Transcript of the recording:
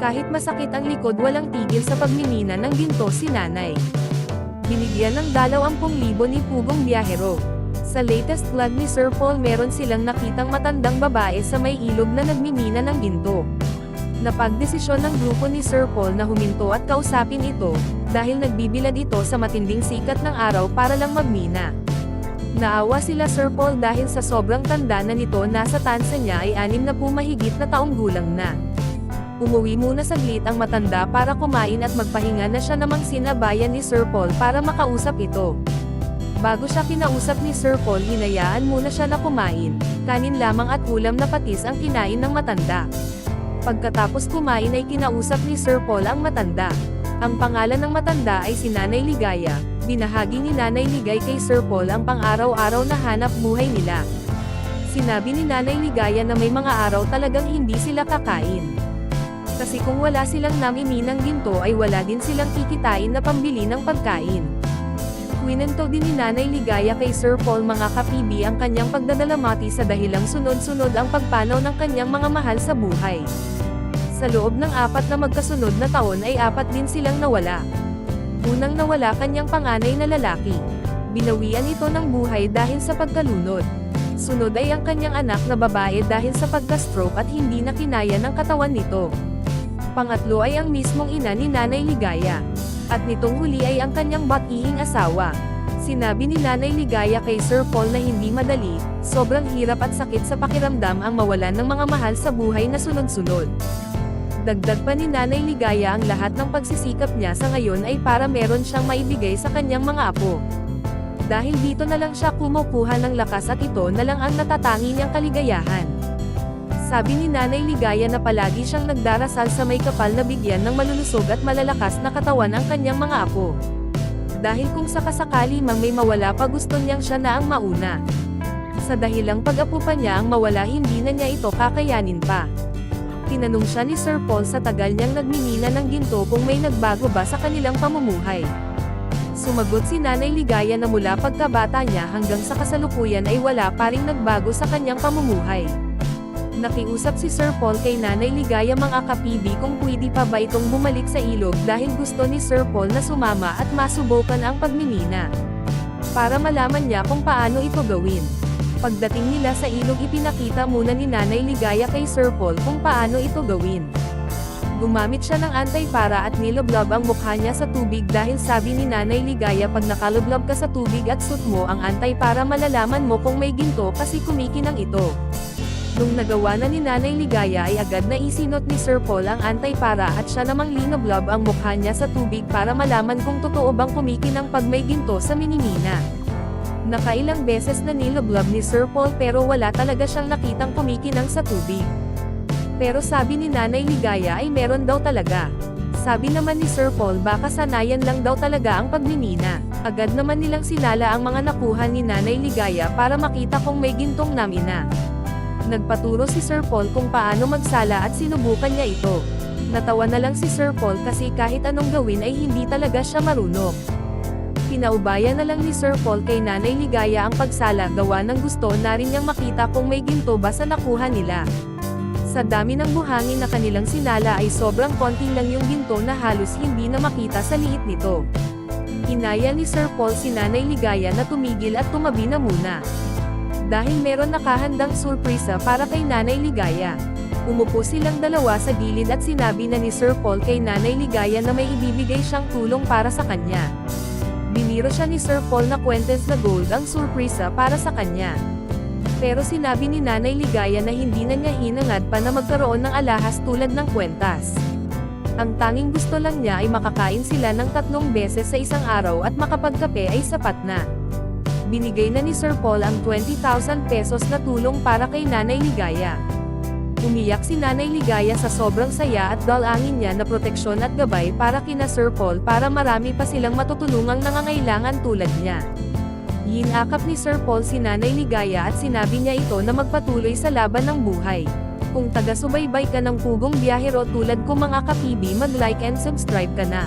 Kahit masakit ang likod, walang tigil sa pagmimina ng ginto si nanay. Binigyan ng 20,000 ni Pugong Biyahero. Sa latest vlog ni Sir Paul, meron silang nakitang matandang babae sa may ilog na nagmimina ng ginto. Napagdesisyon ng grupo ni Sir Paul na huminto at kausapin ito, dahil nagbibilad ito sa matinding sikat ng araw para lang magmina. Naawa sila Sir Paul dahil sa sobrang tanda na nito, nasa tansa niya ay 60 mahigit na taong gulang na. Umuwi muna saglit ang matanda para kumain at magpahinga na siya namang sinabayan ni Sir Paul para makausap ito. Bago siya kinausap ni Sir Paul, hinayaan muna siya na kumain, kanin lamang at ulam na patis ang kinain ng matanda. Pagkatapos kumain ay kinausap ni Sir Paul ang matanda. Ang pangalan ng matanda ay si Nanay Ligaya. Binahagi ni Nanay Ligay kay Sir Paul ang pang-araw-araw na hanap buhay nila. Sinabi ni Nanay Ligaya na may mga araw talagang hindi sila kakain. Kasi kung wala silang namiminang ginto ay wala din silang kikitain na pambili ng pagkain. Kwinento din ni Nanay Ligaya kay Sir Paul, mga kapibi, ang kanyang pagdadalamati sa dahilang sunod-sunod ang pagpanaw ng kanyang mga mahal sa buhay. Sa loob ng 4 na magkasunod na taon ay 4 din silang nawala. Unang nawala kanyang panganay na lalaki. Binawian ito ng buhay dahil sa pagkalunod. Sunod ay ang kanyang anak na babae dahil sa pagka-stroke at hindi na kinaya ng katawan nito. Pangatlo ay ang mismong ina ni Nanay Ligaya. At nitong huli ay ang kanyang batihing asawa. Sinabi ni Nanay Ligaya kay Sir Paul na hindi madali, sobrang hirap at sakit sa pakiramdam ang mawalan ng mga mahal sa buhay na sunod-sunod. Dagdag pa ni Nanay Ligaya, ang lahat ng pagsisikap niya sa ngayon ay para meron siyang maibigay sa kanyang mga apo. Dahil dito na lang siya kumukuha ng lakas at ito na lang ang natatangi niyang kaligayahan. Sabi ni Nanay Ligaya na palagi siyang nagdarasal sa may kapal na bigyan ng malulusog at malalakas na katawan ang kanyang mga apo. Dahil kung sakasakali mang may mawala pa, gusto niyang siya na ang mauna. Sa dahilang pag-apo pa niya ang mawala, hindi na niya ito kakayanin pa. Tinanong siya ni Sir Paul sa tagal niyang nagmimina ng ginto kung may nagbago ba sa kanilang pamumuhay. Sumagot si Nanay Ligaya na mula pagkabata niya hanggang sa kasalukuyan ay wala pa ring nagbago sa kanyang pamumuhay. Nakiusap si Sir Paul kay Nanay Ligaya, mga kapibi, kung pwede pa ba itong bumalik sa ilog dahil gusto ni Sir Paul na sumama at masubukan ang pagmimina. Para malaman niya kung paano ito gawin. Pagdating nila sa ilog, ipinakita muna ni Nanay Ligaya kay Sir Paul kung paano ito gawin. Gumamit siya ng antay-para at niloblob ang mukha niya sa tubig dahil sabi ni Nanay Ligaya, pag nakaloblob ka sa tubig at suot mo ang antay-para, malalaman mo kung may ginto kasi kumikinang ito. Nung nagawa na ni Nanay Ligaya ay agad na isinot ni Sir Paul ang antay-para at siya namang linoblob ang mukha niya sa tubig para malaman kung totoo bang kumikinang pag may ginto sa minimina. Nakailang beses na niloblob ni Sir Paul pero wala talaga siyang nakitang kumikinang sa tubig. Pero sabi ni Nanay Ligaya ay meron daw talaga. Sabi naman ni Sir Paul, baka sanayan lang daw talaga ang pagmimina. Agad naman nilang sinala ang mga nakuha ni Nanay Ligaya para makita kung may gintong namina. Nagpaturo si Sir Paul kung paano magsala at sinubukan niya ito. Natawa na lang si Sir Paul kasi kahit anong gawin ay hindi talaga siya marunong. Pinaubayan na lang ni Sir Paul kay Nanay Ligaya ang pagsala, gawa ng gusto na rin niyang makita kung may ginto ba sa nakuha nila. Sa dami ng buhangin na kanilang sinala ay sobrang konti lang yung ginto na halos hindi na makita sa liit nito. Inaya ni Sir Paul si Nanay Ligaya na tumigil at tumabi na muna. Dahil meron nakahandang surpresa para kay Nanay Ligaya. Umupo silang dalawa sa gilid at sinabi na ni Sir Paul kay Nanay Ligaya na may ibibigay siyang tulong para sa kanya. Biniro siya ni Sir Paul na kwentes na gold ang surpresa para sa kanya. Pero sinabi ni Nanay Ligaya na hindi na niya hinangad pa na magkaroon ng alahas tulad ng kwentas. Ang tanging gusto lang niya ay makakain sila ng 3 beses sa isang araw at makapagkape ay sapat na. Binigay na ni Sir Paul ang 20,000 pesos na tulong para kay Nanay Ligaya. Umiyak si Nanay Ligaya sa sobrang saya at dalangin niya na proteksyon at gabay para kina Sir Paul para marami pa silang matutulungang nangangailangan tulad niya. Yinakap ni Sir Paul si Nanay Ligaya at sinabi niya ito na magpatuloy sa laban ng buhay. Kung taga-subaybay ka ng Pugong Biyahero tulad ko, mga kapibi, mag-like and subscribe ka na.